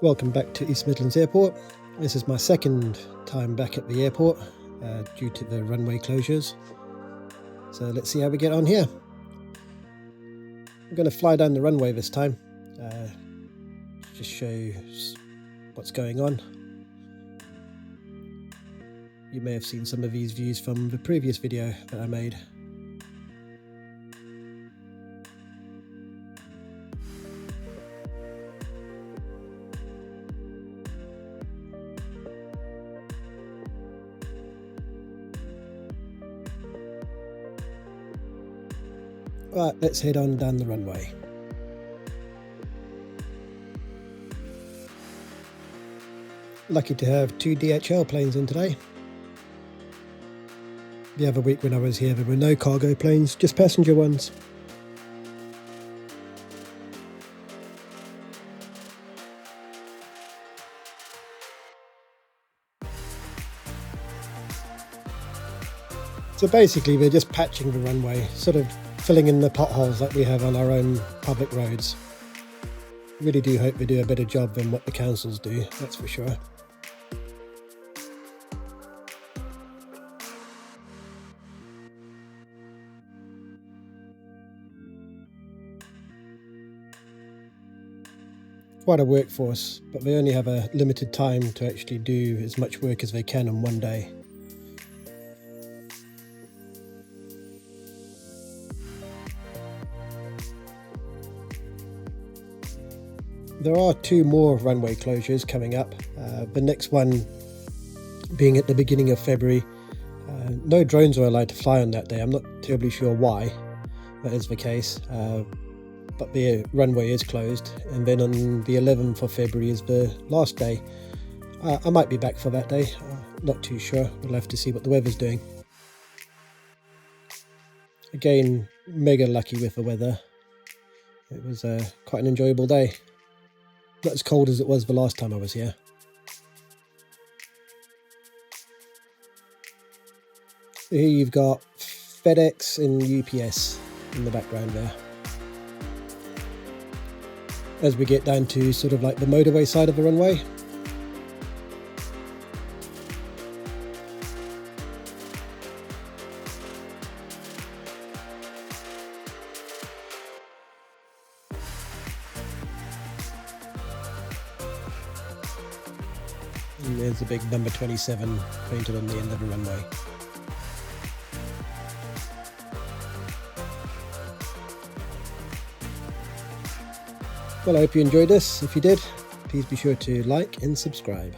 Welcome back to East Midlands Airport. This is my second time back at the airport due to the runway closures. So let's see how we get on here. I'm going to fly down the runway this time, just show you what's going on. You may have seen some of these views from the previous video that I made. Right, let's head on down the runway. Lucky to have two DHL planes in today. The other week when I was here there were no cargo planes, just passenger ones. So basically they're just patching the runway, sort of filling in the potholes that we have on our own public roads. Really do hope they do a better job than what the councils do, that's for sure. Quite a workforce, but they only have a limited time to actually do as much work as they can in one day. There are two more runway closures coming up, the next one being at the beginning of February. No drones are allowed to fly on that day. I'm not terribly sure why that is the case, but the runway is closed, and then on the 11th of February is the last day. I might be back for that day, not too sure. We'll have to see what the weather's doing. Again, mega lucky with the weather. It was quite an enjoyable day. Not as cold as it was the last time I was here. Here you've got FedEx and UPS in the background there. As we get down to sort of like the motorway side of the runway. And there's the big number 27 painted on the end of the runway. Well, I hope you enjoyed this. If you did, please be sure to like and subscribe.